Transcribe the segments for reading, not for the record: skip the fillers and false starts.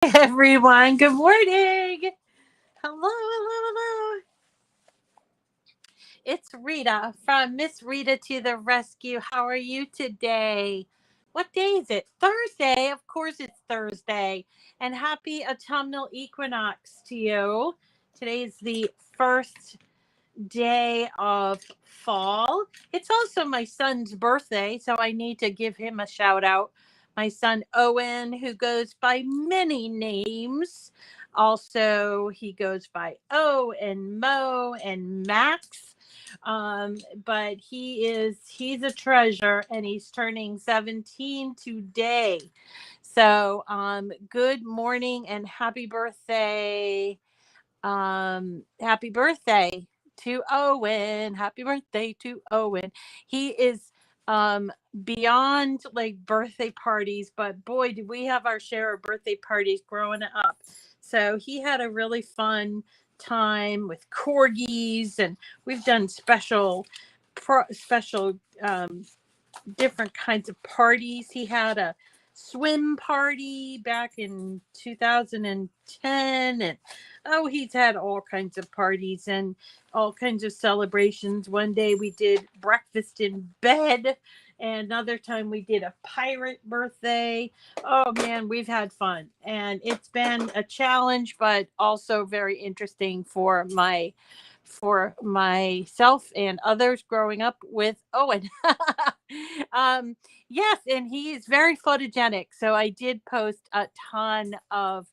Everyone. Good morning. Hello, hello, hello. It's Rita from Miss Rita to the rescue. How are you today? What day is it? Thursday. Of course, it's Thursday. And happy autumnal equinox to you. Today is the first day of fall. It's also my son's birthday, so I need to give him a shout out. My son Owen, who goes by many names. Also, he goes by O and Mo and Max. But he's a treasure and he's turning 17 today. So good morning and happy birthday. Happy birthday to Owen. Happy birthday to Owen. He is um beyond like birthday parties, but boy, did we have our share of birthday parties growing up. So he had a really fun time with corgis, and we've done special different kinds of parties. He had a swim party back in 2010, and oh, he's had all kinds of parties and all kinds of celebrations. One day we did breakfast in bed, and another time we did a pirate birthday. Oh man, we've had fun, and it's been a challenge but also very interesting for myself and others growing up with Owen. um, yes, and he is very photogenic. So I did post a ton of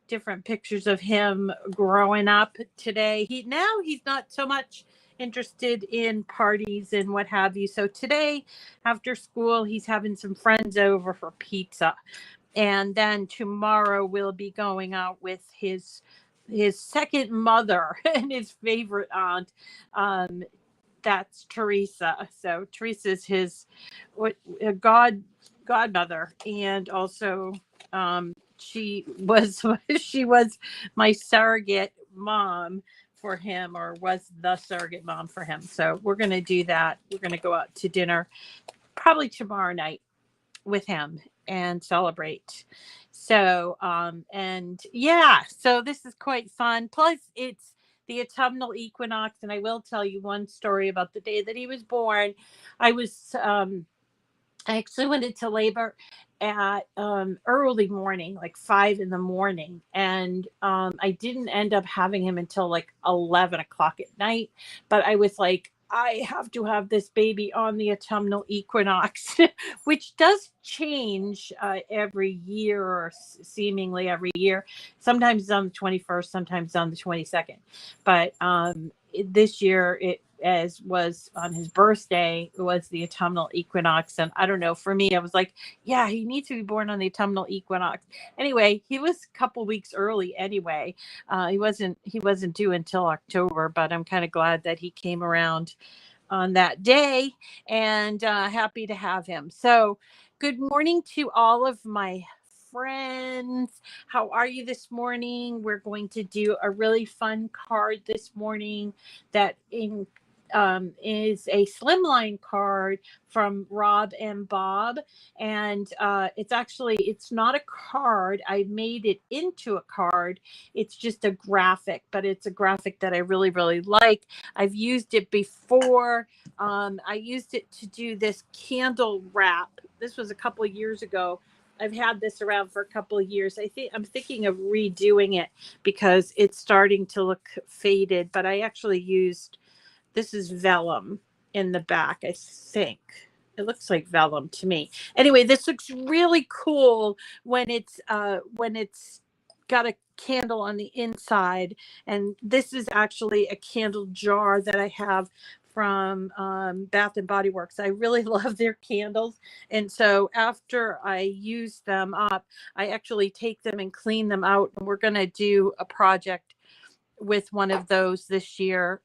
different pictures of him growing up today. He's not so much interested in parties and what have you. So today after school he's having some friends over for pizza. And then tomorrow we'll be going out with his second mother and his favorite aunt. Um, that's Teresa. So Teresa's his what godmother, and also she was my surrogate mom for him, or was the surrogate mom for him. So we're gonna do that. We're gonna go out to dinner probably tomorrow night with him and celebrate. So, and yeah, so this is quite fun. Plus, it's the autumnal equinox, and I will tell you one story about the day that he was born. I was, I actually went into labor at early morning, like 5 in the morning, and I didn't end up having him until like 11 o'clock at night. But I was like, I have to have this baby on the autumnal equinox, which does change every year, or seemingly every year. Sometimes it's on the 21st, sometimes on the 22nd. But this year it as was on his birthday, it was the autumnal equinox. And I don't know, for me I was like, yeah, he needs to be born on the autumnal equinox. Anyway, he was a couple weeks early anyway. He wasn't due until October, but I'm kind of glad that he came around on that day, and happy to have him. So good morning to all of my friends. How are you this morning? We're going to do a really fun card this morning that is a slimline card from Rob and Bob. And it's not a card. I made it into a card. It's just a graphic, but it's a graphic that I really, really like. I've used it before. I used it to do this candle wrap. This was a couple of years ago. I've had this around for a couple of years. I'm thinking of redoing it because it's starting to look faded, but I actually used, this is vellum in the back, I think. It looks like vellum to me. Anyway, this looks really cool when it's got a candle on the inside. And this is actually a candle jar that I have from Bath and Body Works. I really love their candles. And so after I use them up, I actually take them and clean them out. And we're going to do a project with one of those this year.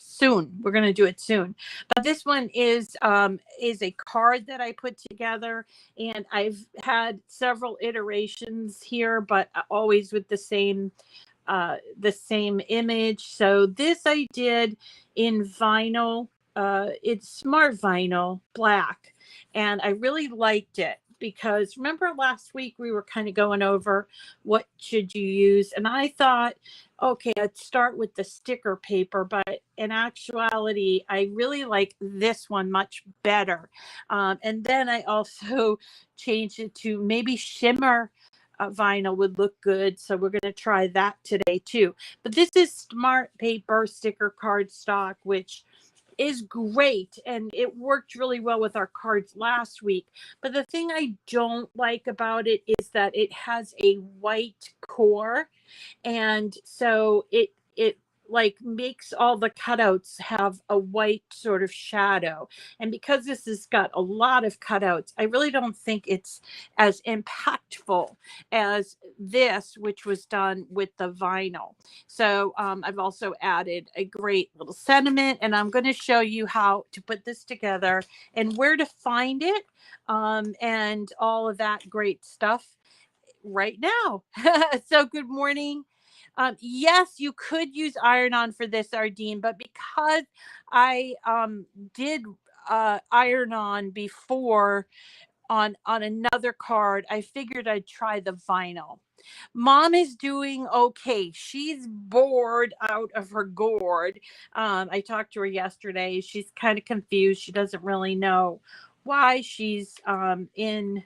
Soon. We're going to do it soon. But this one is a card that I put together, and I've had several iterations here, but always with the same image. So this I did in vinyl. It's smart vinyl black, and I really liked it. because remember last week we were kind of going over what should you use, and I thought, okay, I'd start with the sticker paper, but in actuality, I really like this one much better. And then I also changed it to maybe shimmer vinyl would look good. So we're going to try that today too. But this is Smart Paper Sticker Cardstock, which is great, and it worked really well with our cards last week. But the thing I don't like about it is that it has a white core, and so it like makes all the cutouts have a white sort of shadow. And because this has got a lot of cutouts, I really don't think it's as impactful as this, which was done with the vinyl. So I've also added a great little sentiment, and I'm going to show you how to put this together and where to find it, and all of that great stuff right now. So good morning. Yes, you could use iron-on for this, Ardeen, but because I did iron-on before on another card, I figured I'd try the vinyl. Mom is doing okay. She's bored out of her gourd. I talked to her yesterday. She's kind of confused. She doesn't really know why she's in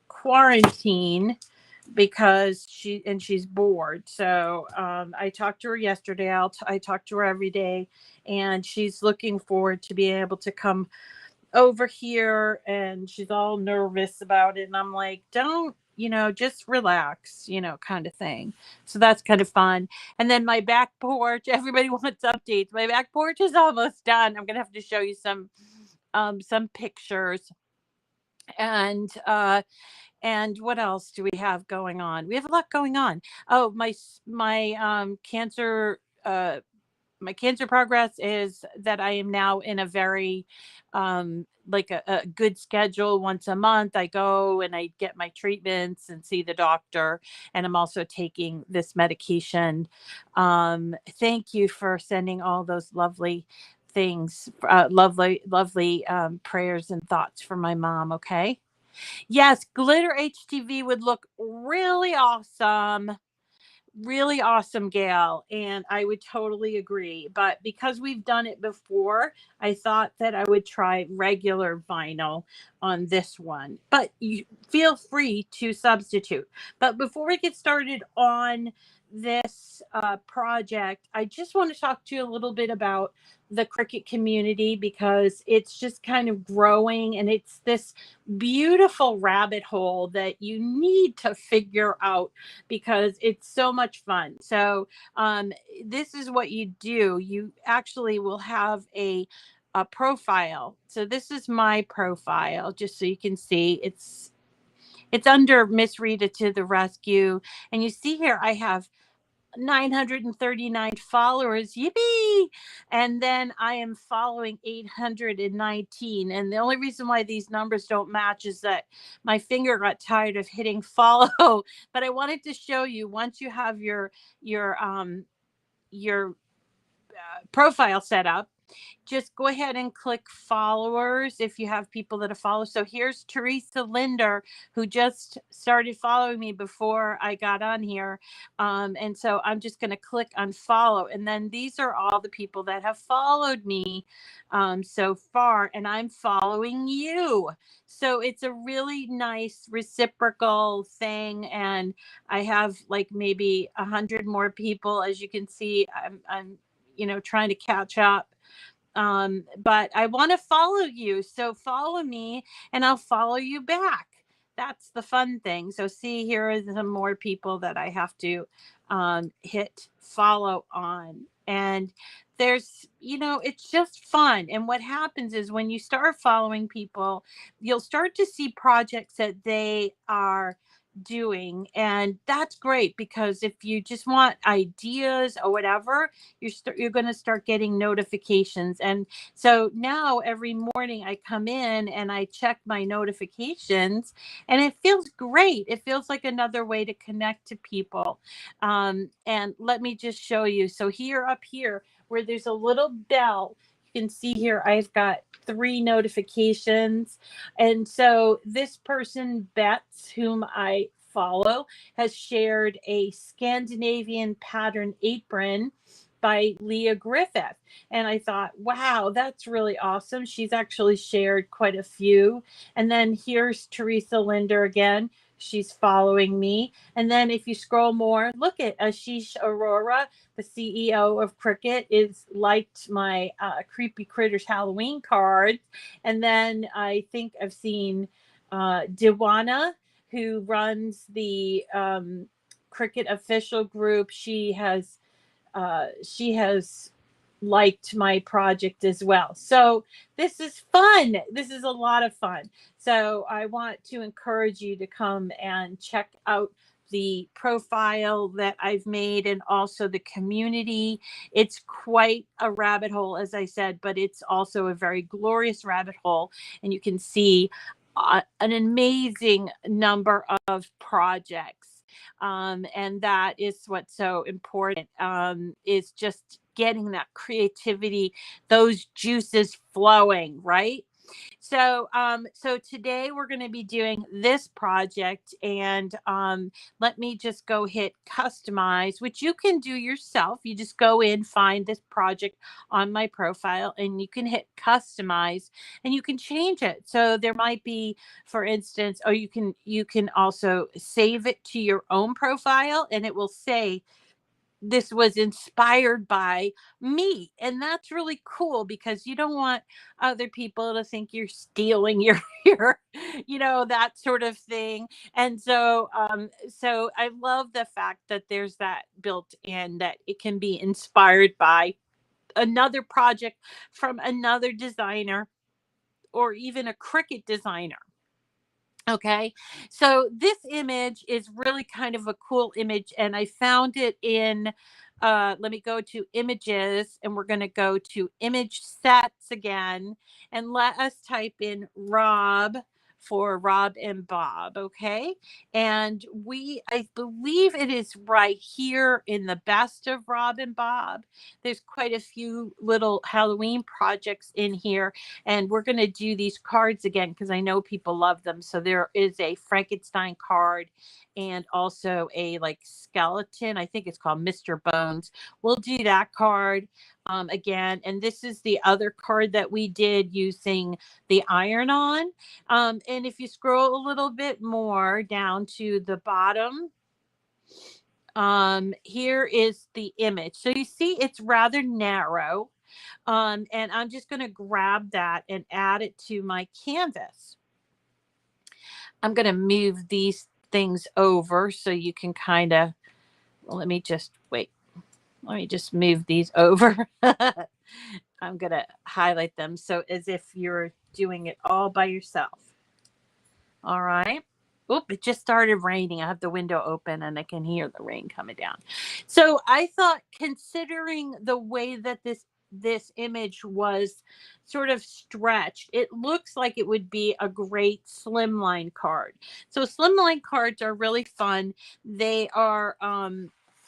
quarantine, because she's bored. So I talked to her yesterday. I talk to her every day, and she's looking forward to being able to come over here, and she's all nervous about it. And I'm like, don't, just relax, kind of thing. So that's kind of fun. And then my back porch, everybody wants updates. My back porch is almost done. I'm gonna have to show you some pictures. And what else do we have going on? We have a lot going on. Oh, my cancer progress is that I am now in a very like a good schedule. Once a month I go and I get my treatments and see the doctor, and I'm also taking this medication. Thank you for sending all those lovely things, lovely prayers and thoughts for my mom. Okay. Yes, glitter HTV would look really awesome, Gail. And I would totally agree. But because we've done it before, I thought that I would try regular vinyl on this one. But you feel free to substitute. But before we get started on this project, I just want to talk to you a little bit about the Cricut community, because it's just kind of growing, and it's this beautiful rabbit hole that you need to figure out because it's so much fun. So this is what you do. You actually will have a profile. So this is my profile, just so you can see. It's under MISSRITA to the rescue. And you see here I have 939 followers. Yippee! And then I am following 819. And the only reason why these numbers don't match is that my finger got tired of hitting follow. But I wanted to show you, once you have your profile set up, just go ahead and click followers if you have people that have followed. So here's Teresa Linder, who just started following me before I got on here. And so I'm just going to click on follow. And then these are all the people that have followed me so far. And I'm following you. So it's a really nice reciprocal thing. And I have like maybe 100 more people. As you can see, I'm trying to catch up. But I want to follow you. So follow me and I'll follow you back. That's the fun thing. So see, here are some more people that I have to hit follow on. And it's just fun. And what happens is when you start following people, you'll start to see projects that they are doing, and that's great, because if you just want ideas or whatever, you're going to start getting notifications. And so now every morning I come in and I check my notifications, and it feels great. It feels like another way to connect to people. And let me just show you. So up here where there's a little bell, you can see here, I've got 3 notifications. And so this person, Bets, whom I follow, has shared a Scandinavian pattern apron by Leah Griffith. And I thought, wow, that's really awesome. She's actually shared quite a few. And then here's Teresa Linder again. She's following me. And then if you scroll more, look at Ashish Arora, the CEO of Cricut, is liked my Creepy Critters Halloween card. And then I think I've seen Dewana, who runs the Cricut official group. She has liked my project as well. So this is fun. This is a lot of fun. So I want to encourage you to come and check out the profile that I've made and also the community. It's quite a rabbit hole, as I said, but it's also a very glorious rabbit hole. And you can see an amazing number of projects. And that is what's so important, is just getting that creativity, those juices flowing, right? So today we're going to be doing this project, and let me just go hit customize, which you can do yourself. You just go in, find this project on my profile, and you can hit customize, and you can change it. So there might be, for instance, or you can also save it to your own profile, and it will say this was inspired by me. And that's really cool, because you don't want other people to think you're stealing your that sort of thing. And so I love the fact that there's that built in, that it can be inspired by another project from another designer, or even a Cricut designer. Okay, so this image is really kind of a cool image, and I found it in, let me go to images, and we're going to go to image sets again, and let us type in Rob for Rob and Bob. Okay, and I believe it is right here in the best of Rob and Bob. There's quite a few little Halloween projects in here, and we're going to do these cards again because I know people love them. So there is a Frankenstein card, and also a like skeleton. I think it's called Mr. Bones. We'll do that card again. And this is the other card that we did using the iron on. And if you scroll a little bit more down to the bottom, here is the image. So you see it's rather narrow. And I'm just going to grab that and add it to my canvas. I'm going to move these things over so you can kind of, well, let me just move these over. I'm going to highlight them so as if you're doing it all by yourself. All right. Oop, it just started raining. I have the window open and I can hear the rain coming down. So I thought, considering the way that this image was sort of stretched, it looks like it would be a great slimline card. So slimline cards are really fun. They are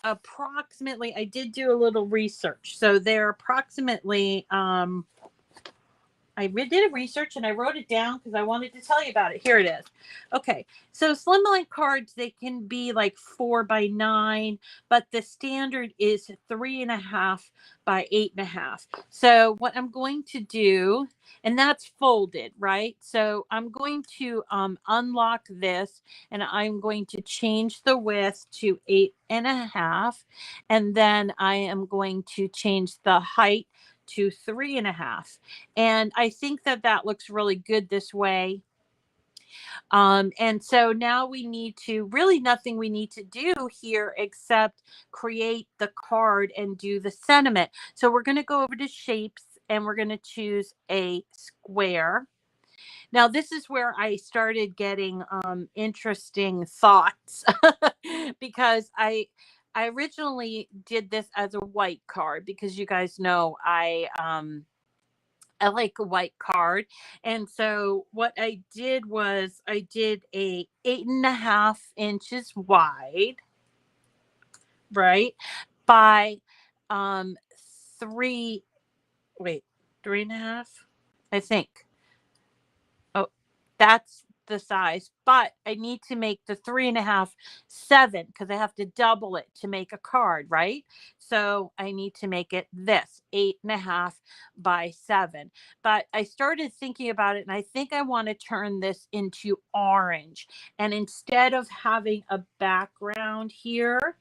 approximately, I did do a little research. So they're approximately I did a research and I wrote it down because I wanted to tell you about it. Here it is. Okay. So slimline cards, they can be like 4x9, but the standard is 3.5 by 8.5. So what I'm going to do, and that's folded, right? So I'm going to unlock this, and I'm going to change the width to 8.5. And then I am going to change the height to 3.5. And I think that looks really good this way. And so now we need to, really nothing we need to do here except create the card and do the sentiment. So we're going to go over to shapes, and we're going to choose a square. Now, this is where I started getting interesting thoughts because I originally did this as a white card, because you guys know I like a white card. And so what I did was I did a 8.5 inches wide, right, by 3, wait, 3.5, I think. Oh, that's the size, but I need to make the 3.5 7 because I have to double it to make a card, right? So I need to make it this 8.5 by 7. But I started thinking about it, and I think I want to turn this into orange. And instead of having a background here,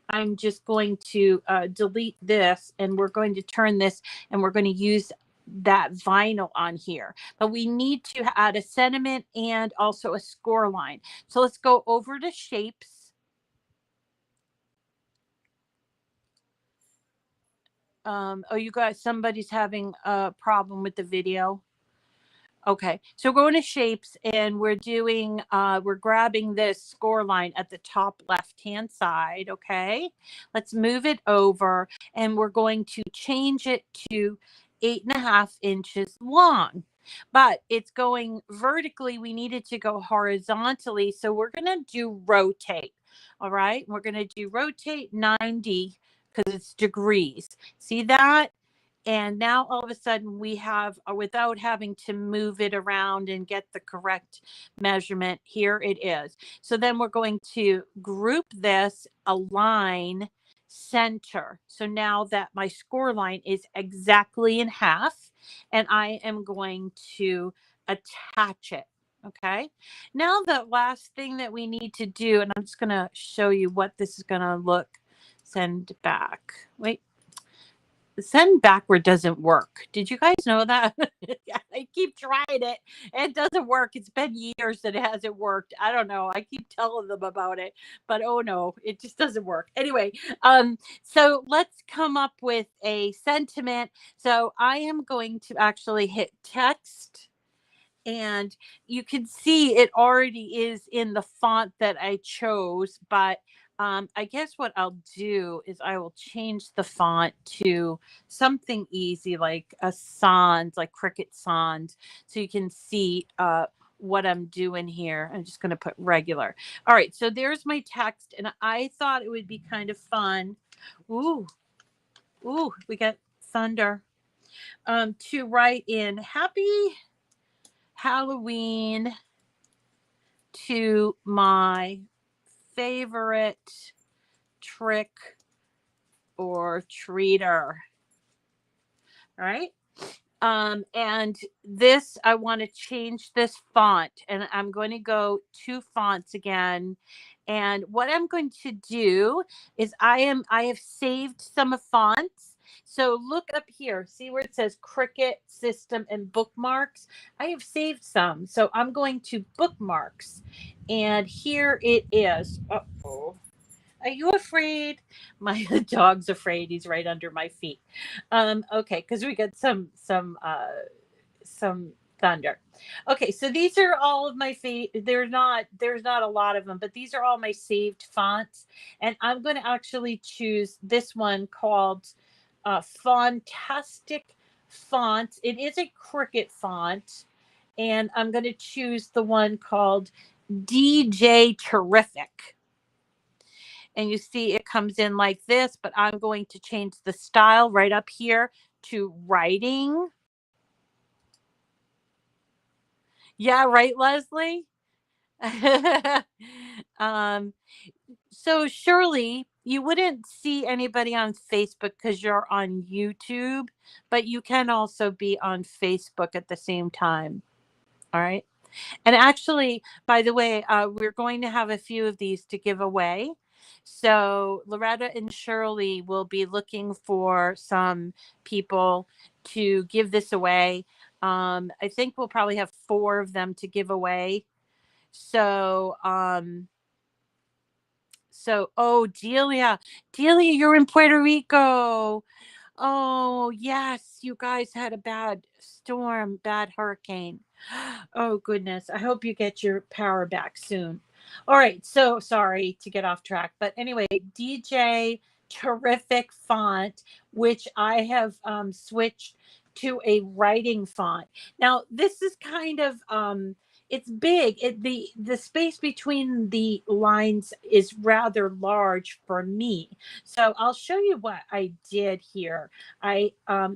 I'm just going to delete this, and we're going to turn this, and we're going to use that vinyl on here. But we need to add a sentiment and also a score line. So let's go over to shapes. Oh, you guys, somebody's having a problem with the video. Okay, so we're going to shapes, and we're doing, we're grabbing this score line at the top left-hand side, okay? Let's move it over, and we're going to change it to 8.5 inches long. But it's going vertically, we need it to go horizontally, so we're going to do rotate, all right? We're going to do rotate 90 because it's degrees. See that? And now all of a sudden we have, without having to move it around and get the correct measurement, here it is. So then we're going to group this, align, center. So now that my score line is exactly in half, and I am going to attach it. Okay. Now the last thing that we need to do, and I'm just going to show you what this is going to look, send back. Wait. Send backward doesn't work. Did you guys know that? I keep trying it. It doesn't work. It's been years that it hasn't worked. I don't know. I keep telling them about it, but oh no, it just doesn't work. Anyway, so let's come up with a sentiment. So I am going to actually hit text, and you can see it already is in the font that I chose, but I guess what I'll do is I will change the font to something easy like a sans, like Cricut Sans, so you can see what I'm doing here. I'm just going to put regular. All right, so there's my text, and I thought it would be kind of fun. Ooh, ooh, we got thunder. To write in happy Halloween to my favorite trick or treater. All right. And this, I want to change this font, and I'm going to go to fonts again. And what I'm going to do is I have saved some fonts. So look up here, see where it says Cricut System and Bookmarks. I have saved some. So I'm going to Bookmarks, and here it is. Uh-oh. Are you afraid? My dog's afraid. He's right under my feet. Okay, because we got some thunder. Okay, so these are all of my there's not a lot of them, but these are all my saved fonts, and I'm going to actually choose this one called Fantastic Fonts. It is a Cricut font, and I'm going to choose the one called DJ Terrific. And you see it comes in like this, but I'm going to change the style right up here to writing. Yeah, right, Leslie? um, so Shirley, you wouldn't see anybody on Facebook because you're on YouTube, but you can also be on Facebook at the same time. All right. And actually, by the way, we're going to have a few of these to give away. So Loretta and Shirley will be looking for some people to give this away. I think we'll probably have 4 of them to give away. So, oh, Delia, you're in Puerto Rico. Oh, yes, you guys had a bad storm, bad hurricane. Oh, goodness. I hope you get your power back soon. All right. So sorry to get off track. But anyway, DJ Terrific Font, which I have switched to a writing font. Now, this is kind of, it's big. The space between the lines is rather large for me. So I'll show you what I did here. I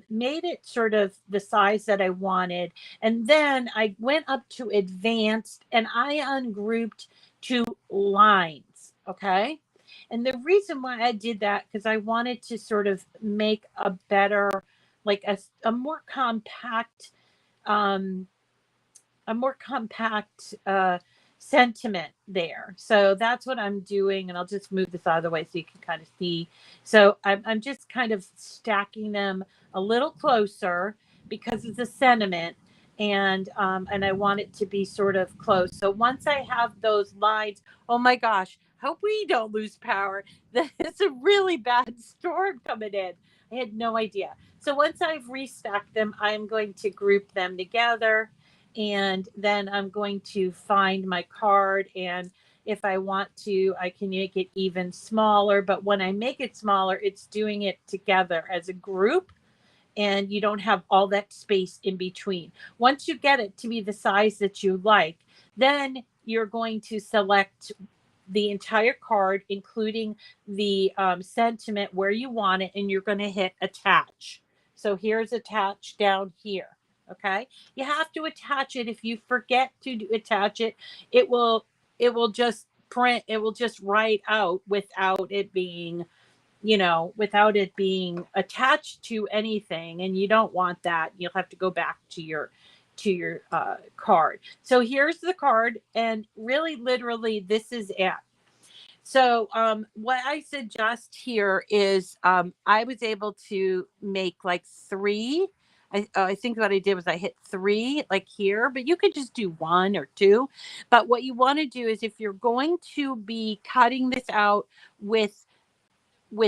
made it sort of the size that I wanted, and then I went up to advanced and I ungrouped to lines. Okay. And the reason why I did that, because I wanted to sort of make a better, like a more compact, um, sentiment there. So that's what I'm doing. And I'll just move this out of the way so you can kind of see. So I'm just kind of stacking them a little closer because it's a sentiment. And I want it to be sort of close. So once I have those lines, oh my gosh, hope we don't lose power. It's a really bad storm coming in. I had no idea. So once I've restacked them, I'm going to group them together, and then I'm going to find my card, and if I want to, I can make it even smaller. But when I make it smaller, it's doing it together as a group, and you don't have all that space in between. Once you get it to be the size that you like, then you're going to select the entire card, including the sentiment where you want it, and you're going to hit attach. So here's attach down here. Okay, you have to attach it. If you forget to attach it, it will just print. It will just write out without it being, without it being attached to anything, and you don't want that. You'll have to go back to your card. So here's the card, and really, literally, this is it. So what I suggest here is I was able to make like three. I think what I did was I hit three like here, but you could just do one or two. But what you want to do is, if you're going to be cutting this out with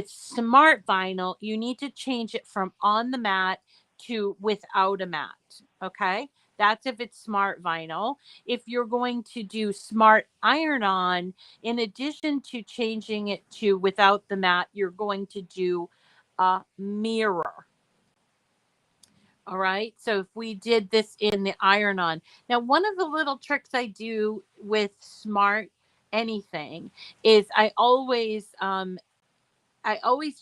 smart vinyl, you need to change it from on the mat to without a mat. Okay. That's if it's smart vinyl. If you're going to do smart iron on, in addition to changing it to without the mat, you're going to do a mirror. All right. So if we did this in the iron on, now one of the little tricks I do with smart anything is I always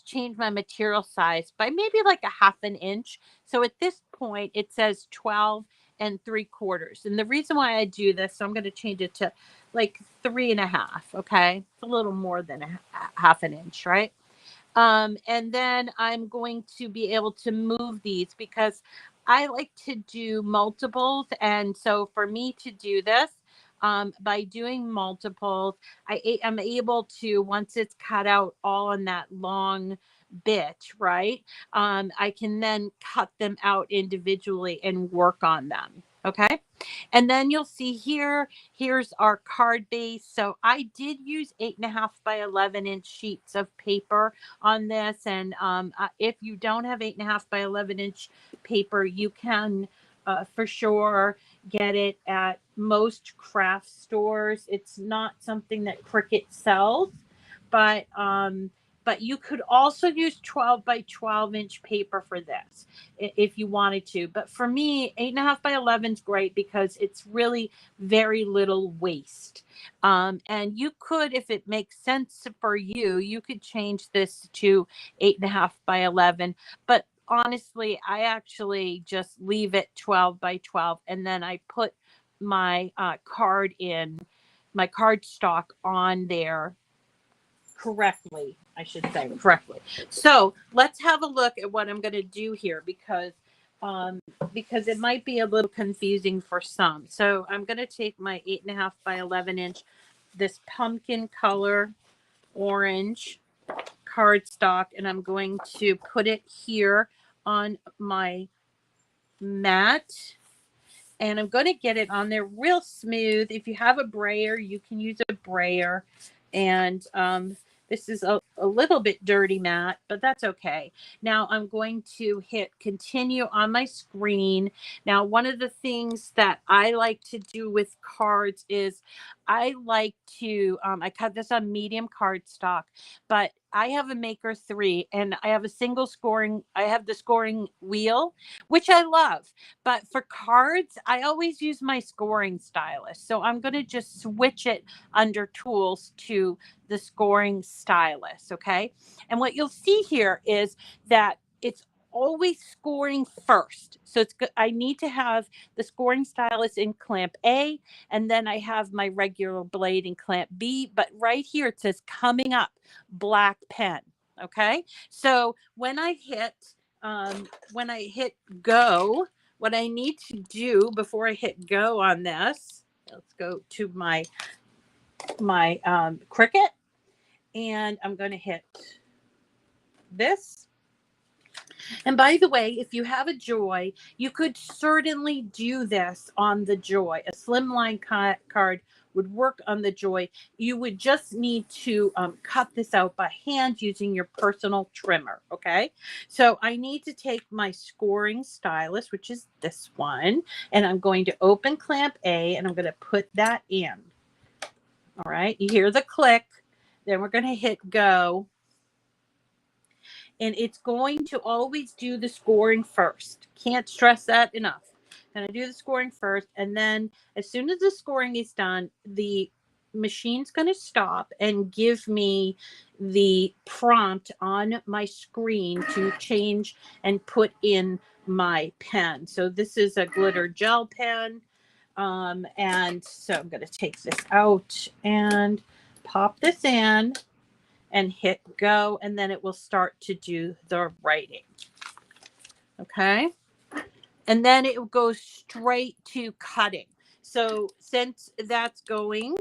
change my material size by maybe like a half an inch. So at this point, it says 12 3/4. And the reason why I do this, so I'm going to change it to like 3.5. Okay. It's a little more than a half an inch, right? And then I'm going to be able to move these because I like to do multiples. And so for me to do this, by doing multiples, I'm able to, once it's cut out all in that long bit, right? I can then cut them out individually and work on them. Okay. And then you'll see here's our card base. So I did use 8.5 by 11-inch sheets of paper on this. And if you don't have 8.5 by 11-inch paper, you can for sure get it at most craft stores. It's not something that Cricut sells, but you could also use 12 by 12-inch paper for this if you wanted to. But for me, 8.5 by 11 is great because it's really very little waste. And you could, if it makes sense for you, you could change this to 8.5 by 11. But honestly, I actually just leave it 12 by 12, and then I put my my cardstock on there correctly, I should say correctly. So let's have a look at what I'm going to do here because it might be a little confusing for some. So I'm going to take my 8.5 by 11-inch, this pumpkin color orange cardstock, and I'm going to put it here on my mat. And I'm going to get it on there real smooth. If you have a brayer, you can use a brayer. And this is a little bit dirty mat, but that's okay. Now I'm going to hit continue on my screen. Now, one of the things that I like to do with cards is I like to, I cut this on medium cardstock, but I have a Maker 3 and I have a single scoring, I have the scoring wheel, which I love. But for cards, I always use my scoring stylus. So I'm going to just switch it under tools to the scoring stylus. Okay. And what you'll see here is that it's always scoring first. So it's good. I need to have the scoring stylus in clamp A, and then I have my regular blade in clamp B, but right here it says coming up, black pen. Okay. So when I hit go, what I need to do before I hit go on this, let's go to my Cricut, and I'm going to hit this. And by the way, if you have a Joy, you could certainly do this on the Joy. A Slimline card would work on the Joy. You would just need to cut this out by hand using your personal trimmer, okay? So I need to take my scoring stylus, which is this one, and I'm going to open clamp A, and I'm going to put that in. All right, you hear the click. Then we're going to hit go. And it's going to always do the scoring first. Can't stress that enough. Going to do the scoring first. And then as soon as the scoring is done, the machine's going to stop and give me the prompt on my screen to change and put in my pen. So this is a glitter gel pen. And so I'm going to take this out and pop this in and hit go, and then it will start to do the writing. Okay. And then it will go straight to cutting. So since that's going,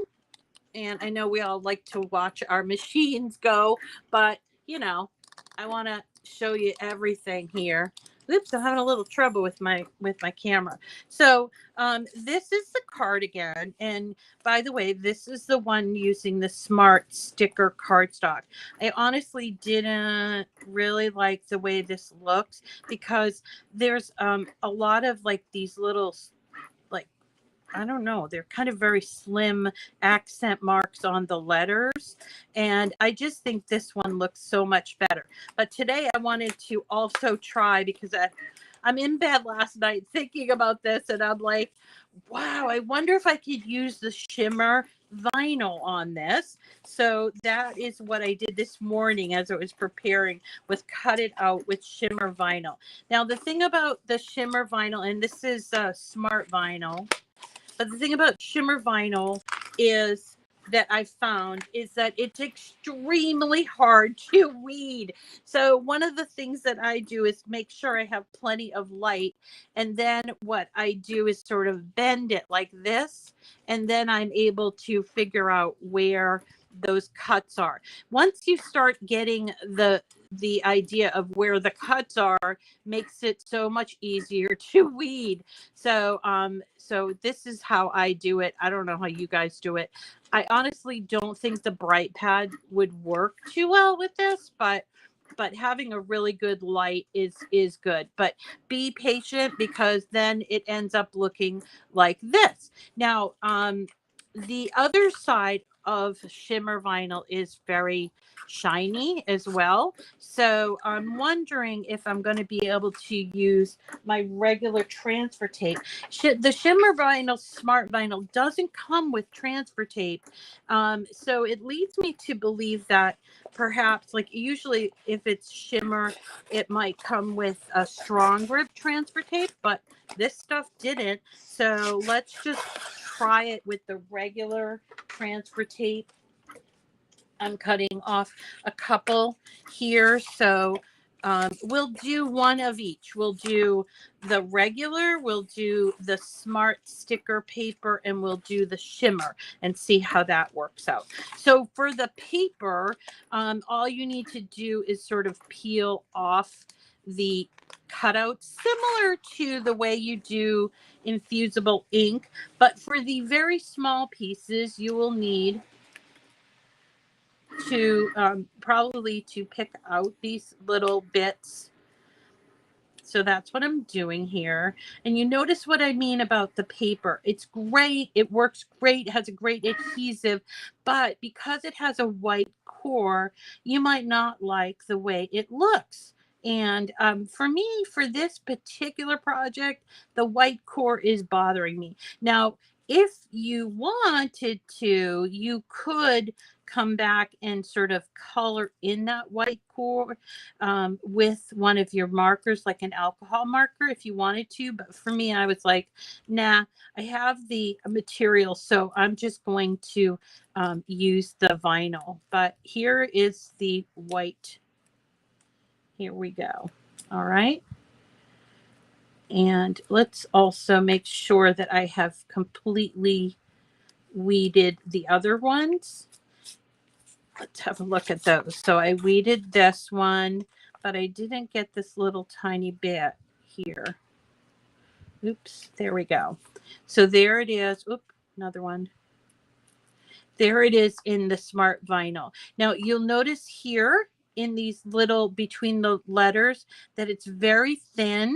and I know we all like to watch our machines go, but you know, I want to show you everything here. Oops, I'm having a little trouble with my camera. So this is the card again. And by the way, this is the one using the Smart Sticker Cardstock. I honestly didn't really like the way this looks because there's a lot of like these little, like, I don't know, they're kind of very slim accent marks on the letters. And I just think this one looks so much better. But today I wanted to also try, because I'm in bed last night thinking about this, and I'm like, wow, I wonder if I could use the shimmer vinyl on this. So that is what I did this morning as I was preparing, was cut it out with shimmer vinyl. Now the thing about the shimmer vinyl, and this is Smart Vinyl, but the thing about shimmer vinyl is that I found is that it's extremely hard to weed. So one of the things that I do is make sure I have plenty of light. And then what I do is sort of bend it like this. And then I'm able to figure out where those cuts are. Once you start getting the idea of where the cuts are, makes it so much easier to weed. So so this is how I do it. I don't know how you guys do it. I honestly don't think the bright pad would work too well with this, but having a really good light is good. But be patient, because then it ends up looking like this. Now the other side of shimmer vinyl is very shiny as well. So I'm wondering if I'm going to be able to use my regular transfer tape. The shimmer vinyl, Smart Vinyl, doesn't come with transfer tape. So it leads me to believe that perhaps, like usually if it's shimmer, it might come with a strong grip transfer tape, but this stuff didn't. So let's just try it with the regular transfer tape. I'm cutting off a couple here. So we'll do one of each. We'll do the regular, we'll do the Smart sticker paper, and we'll do the shimmer and see how that works out. So for the paper, all you need to do is sort of peel off the cutout, similar to the way you do infusible ink. But for the very small pieces, you will need to probably to pick out these little bits. So that's what I'm doing here. And you notice what I mean about the paper. It's great. It works great. It has a great adhesive. But because it has a white core, you might not like the way it looks. And for me, for this particular project, the white core is bothering me. Now, if you wanted to, you could come back and sort of color in that white core with one of your markers, like an alcohol marker, if you wanted to. But for me, I was like, nah, I have the material, so I'm just going to use the vinyl. But here is the white. Here we go. All right. And let's also make sure that I have completely weeded the other ones. Let's have a look at those. So I weeded this one, but I didn't get this little tiny bit here. Oops, there we go. So there it is. Oop, another one. There it is in the Smart Vinyl. Now you'll notice here in these little, between the letters, that it's very thin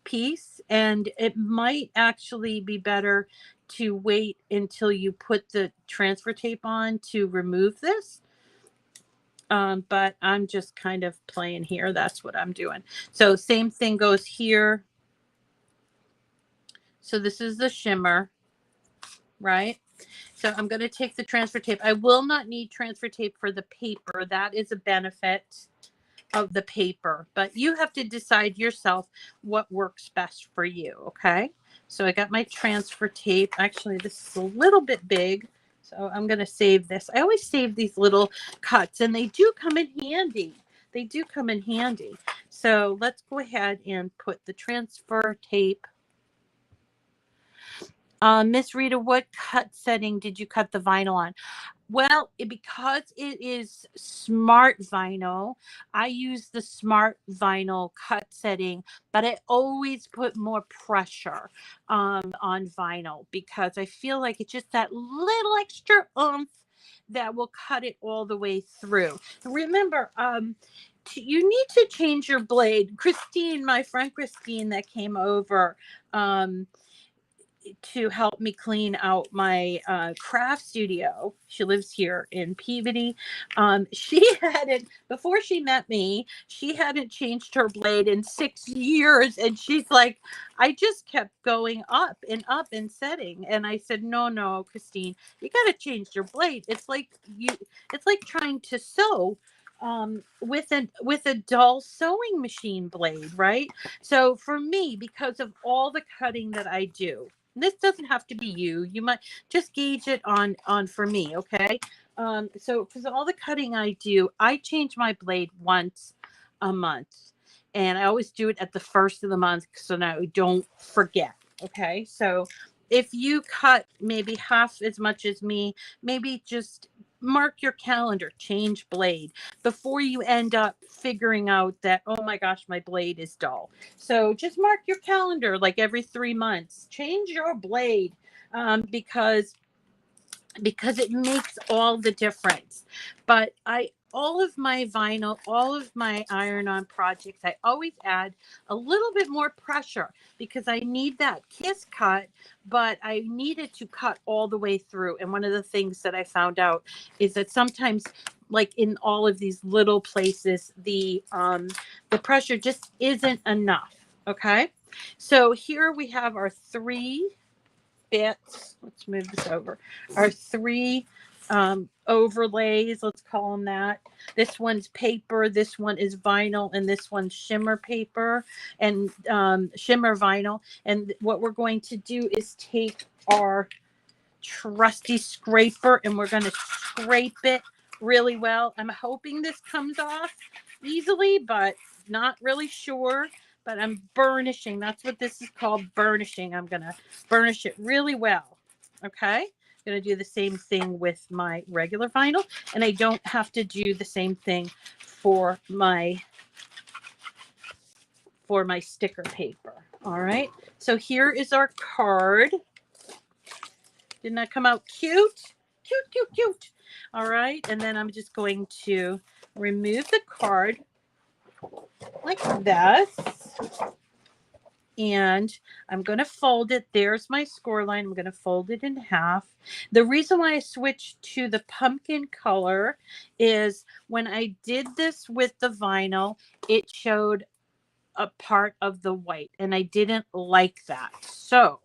piece, and it might actually be better to wait until you put the transfer tape on to remove this. But I'm just kind of playing here. That's what I'm doing. So same thing goes here. So this is the shimmer, right? So I'm going to take the transfer tape. I will not need transfer tape for the paper. That is a benefit of the paper, but you have to decide yourself what works best for you. Okay. So I got my transfer tape. Actually, this is a little bit big, so I'm going to save this. I always save these little cuts, and they do come in handy. They do come in handy. So let's go ahead and put the transfer tape. Miss Rita, what cut setting did you cut the vinyl on? Well, because it is Smart Vinyl, I use the Smart Vinyl cut setting, but I always put more pressure on vinyl because I feel like it's just that little extra oomph that will cut it all the way through. Remember, you need to change your blade. Christine, my friend Christine that came over, to help me clean out my craft studio. She lives here in Peabody. She hadn't, before she met me, she hadn't changed her blade in 6 years. And she's like, I just kept going up and setting. And I said, no, Christine, you got to change your blade. It's like trying to sew with a dull sewing machine blade, right? So for me, because of all the cutting that I do, this doesn't have to be you. You might just gauge it on for me, okay? So because all the cutting I do, I change my blade once a month, and I always do it at the first of the month so now I don't forget. Okay, so if you cut maybe half as much as me, maybe just mark your calendar, change blade before you end up figuring out that, oh my gosh, my blade is dull. So just mark your calendar like every 3 months, change your blade, because it makes all the difference. But all of my vinyl, all of my iron-on projects, I always add a little bit more pressure because I need that kiss cut, but I need it to cut all the way through. And one of the things that I found out is that sometimes, like in all of these little places, the pressure just isn't enough. Okay, so here we have our 3 bits. Let's move this over. Our 3 overlays, let's call them that. This one's paper, this one is vinyl, and this one's shimmer paper and shimmer vinyl. And what we're going to do is take our trusty scraper and we're going to scrape it really well. I'm hoping this comes off easily, but not really sure. But I'm burnishing. That's what this is called, burnishing. I'm going to burnish it really well. Okay. I'm going to do the same thing with my regular vinyl. And I don't have to do the same thing for my sticker paper. All right. So here is our card. Didn't that come out cute? Cute. All right. And then I'm just going to remove the card like this. And I'm going to fold it. There's my score line. I'm going to fold it in half. The reason why I switched to the pumpkin color is when I did this with the vinyl, it showed a part of the white, and I didn't like that. So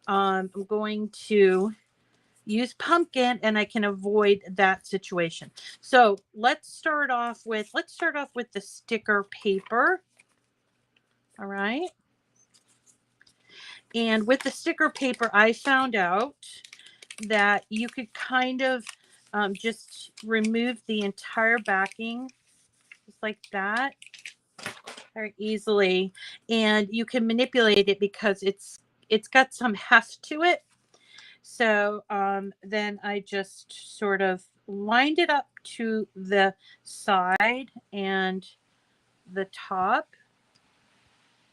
I'm going to use pumpkin, and I can avoid that situation. So let's start off with the sticker paper. All right. And with the sticker paper, I found out that you could kind of just remove the entire backing just like that very easily. And you can manipulate it because it's got some heft to it. So then I just sort of lined it up to the side and the top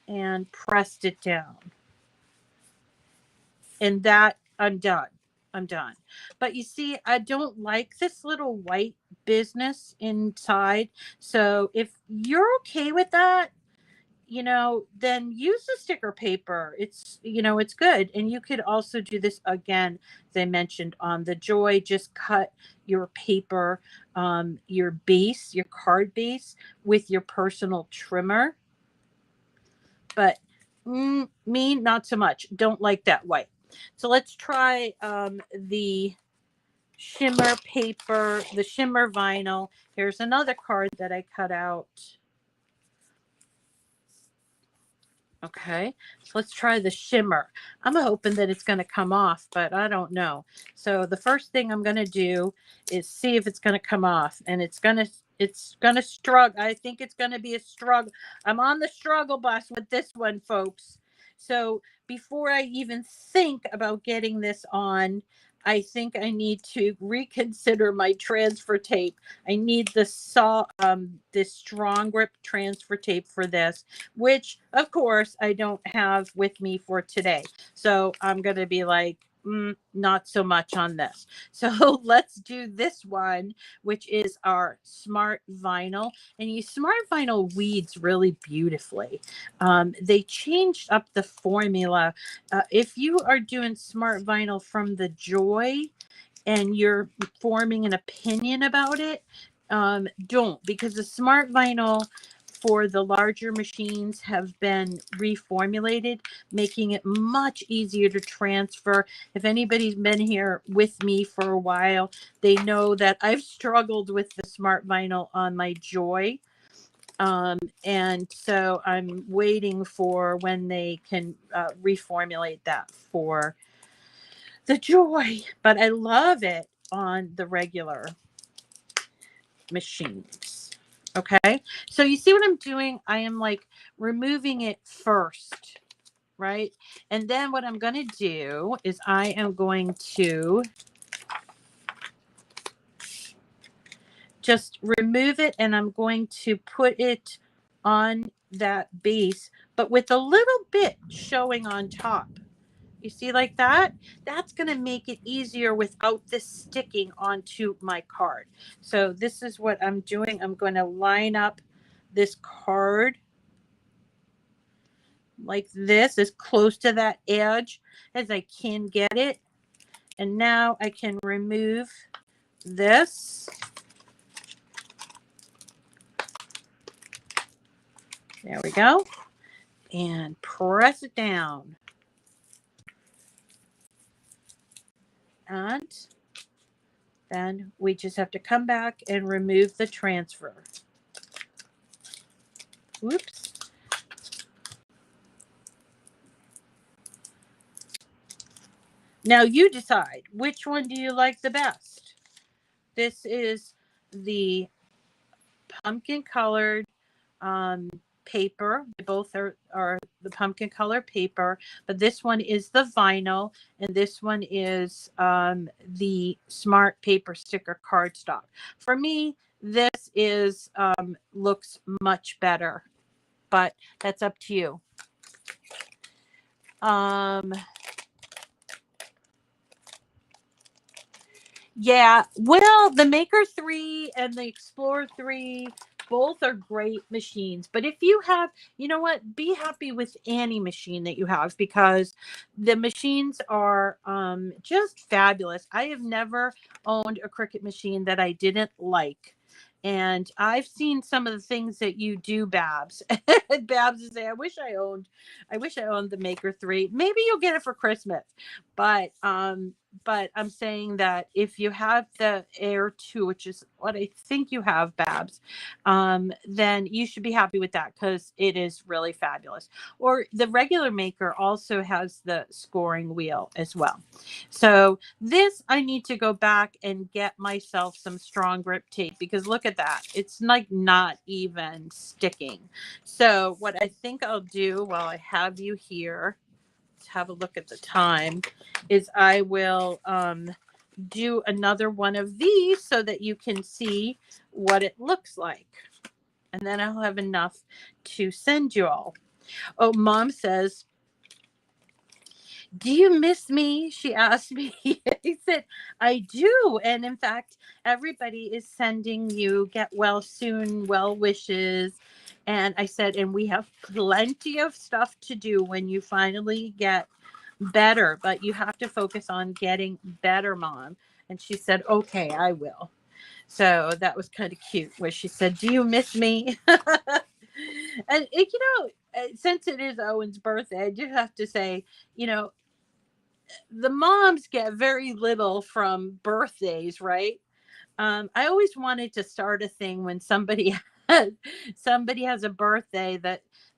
and pressed it down. And that I'm done. I'm done. But you see, I don't like this little white business inside. So if you're okay with that, then use the sticker paper. It's good. And you could also do this again, as I mentioned on the Joy, just cut your paper, your base, your card base with your personal trimmer. But me, not so much. Don't like that white. So let's try the shimmer paper, the shimmer vinyl. Here's another card that I cut out. Okay, so let's try the shimmer. I'm hoping that it's going to come off, but I don't know. So the first thing I'm going to do is see if it's going to come off, and it's going to struggle. I think it's going to be a struggle. I'm on the struggle bus with this one, folks. So before I even think about getting this on, I think I need to reconsider my transfer tape. I need this strong grip transfer tape for this, which of course I don't have with me for today. So I'm going to be like, not so much on this. So let's do this one, which is our Smart Vinyl. And Smart Vinyl weeds really beautifully. They changed up the formula. If you are doing Smart Vinyl from the Joy and you're forming an opinion about it, don't, because the Smart Vinyl for the larger machines have been reformulated, making it much easier to transfer. If anybody's been here with me for a while, they know that I've struggled with the Smart Vinyl on my Joy. And so I'm waiting for when they can reformulate that for the Joy. But I love it on the regular machines. Okay, so you see what I'm doing? I am like removing it first, right? And then what I'm going to do is I am going to just remove it, and I'm going to put it on that base, but with a little bit showing on top. You see, like that? That's going to make it easier without this sticking onto my card. So this is what I'm doing. I'm going to line up this card like this, as close to that edge as I can get it. And now I can remove this. There we go. And press it down. And then we just have to come back and remove the transfer. Whoops. Now you decide, which one do you like the best? This is the pumpkin colored paper. They both are the pumpkin color paper, but this one is the vinyl, and this one is the Smart Paper Sticker Cardstock. For me, this is looks much better, but that's up to you. Yeah, well, the Maker 3 and the Explorer 3 Both are great machines. But if you have, you know what, be happy with any machine that you have, because the machines are just fabulous. I have never owned a Cricut machine that I didn't like. And I've seen some of the things that you do, Babs. Babs is saying, I wish I owned the Maker 3. Maybe you'll get it for Christmas. But I'm saying that if you have the Air 2, which is what I think you have, Babs, then you should be happy with that, because it is really fabulous. Or the regular Maker also has the scoring wheel as well. So this, I need to go back and get myself some strong grip tape, because look at that. It's like not even sticking. So what I think I'll do while I have you here, have a look at the time, is I will do another one of these so that you can see what it looks like, and then I'll have enough to send you all. Oh, Mom says, do you miss me? She asked me. He said, I do. And in fact, everybody is sending you get well soon, well wishes. And I said, and we have plenty of stuff to do when you finally get better, but you have to focus on getting better, Mom. And she said, okay, I will. So that was kind of cute, where she said, do you miss me? And it, since it is Owen's birthday, I do have to say, the moms get very little from birthdays, right? I always wanted to start a thing when somebody has a birthday,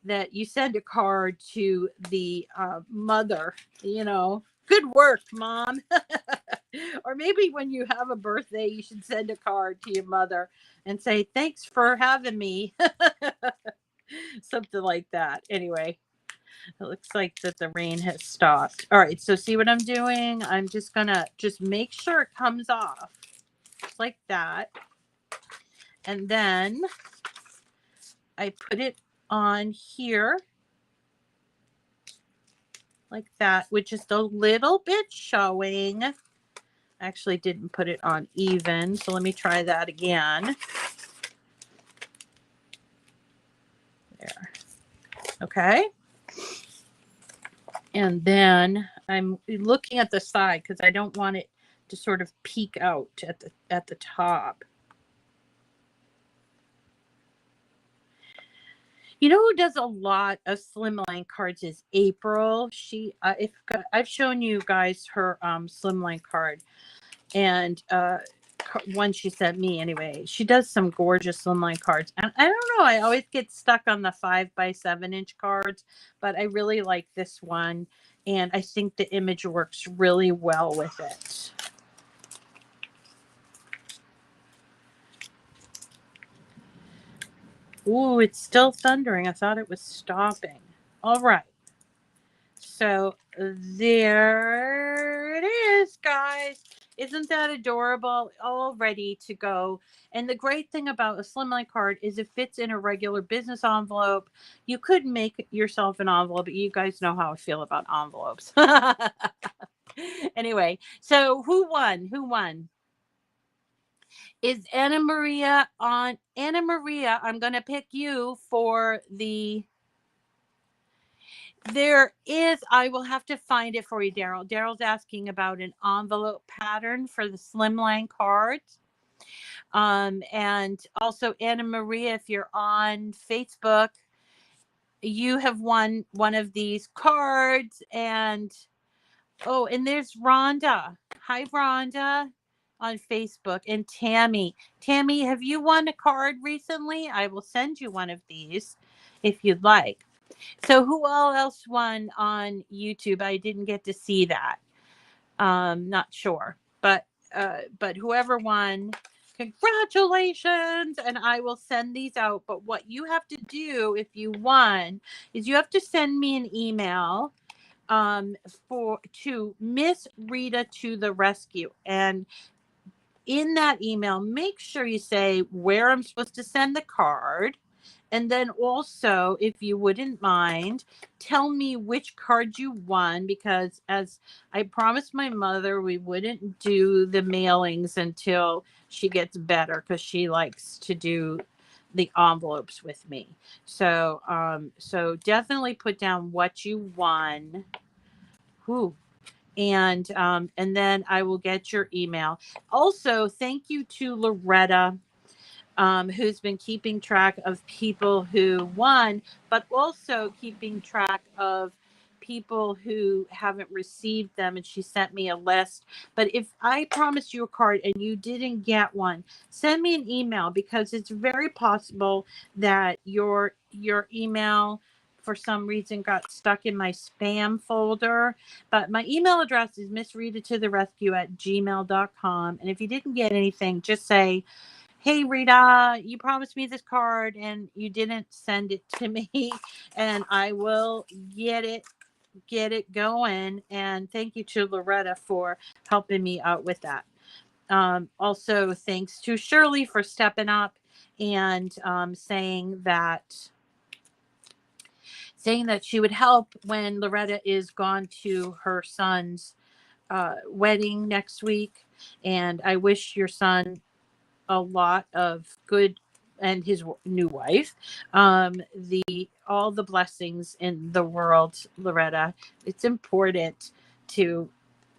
that you send a card to the mother. Good work, Mom. Or maybe when you have a birthday, you should send a card to your mother and say, thanks for having me. Something like that. Anyway, it looks like that the rain has stopped. All right, so see what I'm doing? I'm just gonna make sure it comes off like that. And then I put it on here like that, which is a little bit showing. I actually didn't put it on even, so let me try that again. There. Okay. And then I'm looking at the side, because I don't want it to sort of peek out at the top. You know who does a lot of Slimline cards is April. She, if I've shown you guys her Slimline card, and one she sent me anyway. She does some gorgeous Slimline cards, and I don't know, I always get stuck on the 5x7" cards, but I really like this one, and I think the image works really well with it. Ooh, it's still thundering. I thought it was stopping. All right. So there it is, guys. Isn't that adorable? All ready to go. And the great thing about a Slimline card is it fits in a regular business envelope. You could make yourself an envelope, but you guys know how I feel about envelopes. Anyway, so who won? Who won? Is Anna Maria on? Anna Maria, I'm going to pick you for the... There is, I will have to find it for you, Daryl. Daryl's asking about an envelope pattern for the Slimline cards. And also, Anna Maria, if you're on Facebook, you have won one of these cards. And, oh, and there's Rhonda. Hi, Rhonda, on Facebook. And Tammy. Tammy, have you won a card recently? I will send you one of these if you'd like. So who all else won on YouTube? I didn't get to see that. Not sure, but whoever won, congratulations. And I will send these out. But what you have to do if you won is you have to send me an email to Miss Rita to the rescue. And in that email, make sure you say where I'm supposed to send the card. And then also, if you wouldn't mind, tell me which card you won, because as I promised my mother, we wouldn't do the mailings until she gets better, because she likes to do the envelopes with me. So so definitely put down what you won. Whew. And then I will get your email. Also, thank you to Loretta, who's been keeping track of people who won, but also keeping track of people who haven't received them. And she sent me a list. But if I promised you a card and you didn't get one, send me an email, because it's very possible that your email for some reason got stuck in my spam folder. But my email address is missrita@gmail.com. And if you didn't get anything, just say, hey Rita, you promised me this card and you didn't send it to me, and I will get it going. And thank you to Loretta for helping me out with that. Also, thanks to Shirley for stepping up and saying that she would help when Loretta is gone to her son's wedding next week. And I wish your son a lot of good, and his new wife, all the blessings in the world, Loretta. It's important to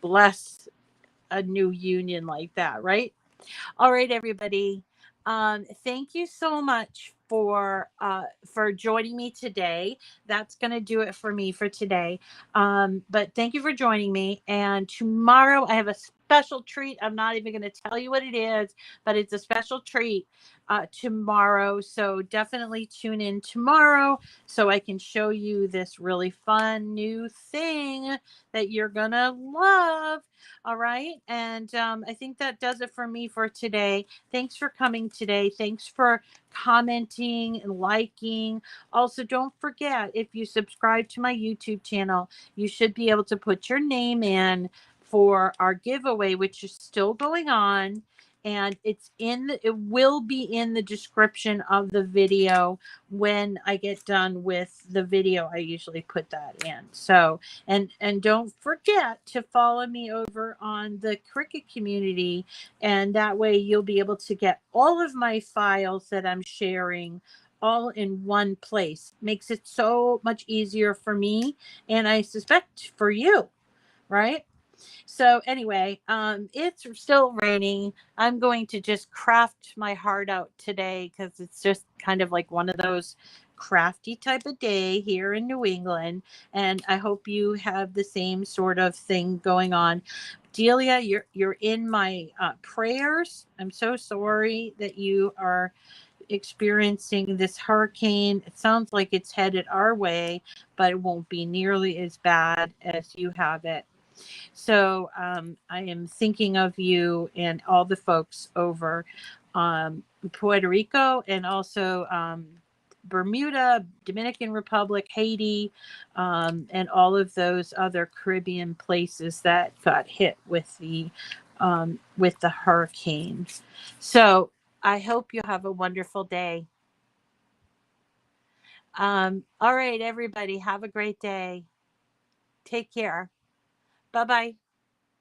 bless a new union like that, right? All right, everybody. Thank you so much for joining me today. That's going to do it for me for today. But thank you for joining me. And tomorrow I have a special treat. I'm not even going to tell you what it is, but it's a special treat tomorrow. So definitely tune in tomorrow so I can show you this really fun new thing that you're going to love. All right. And I think that does it for me for today. Thanks for coming today. Thanks for commenting and liking. Also, don't forget, if you subscribe to my YouTube channel, you should be able to put your name in for our giveaway, which is still going on. And it will be in the description of the video. When I get done with the video, I usually put that in. So, and don't forget to follow me over on the Cricut community, and that way you'll be able to get all of my files that I'm sharing all in one place. Makes it so much easier for me, and I suspect for you, right? So anyway, it's still raining. I'm going to just craft my heart out today, because it's just kind of like one of those crafty type of day here in New England. And I hope you have the same sort of thing going on. Delia, you're in my prayers. I'm so sorry that you are experiencing this hurricane. It sounds like it's headed our way, but it won't be nearly as bad as you have it. So I am thinking of you and all the folks over Puerto Rico, and also Bermuda, Dominican Republic, Haiti, and all of those other Caribbean places that got hit with the hurricanes. So I hope you have a wonderful day. All right, everybody, have a great day. Take care. Bye-bye.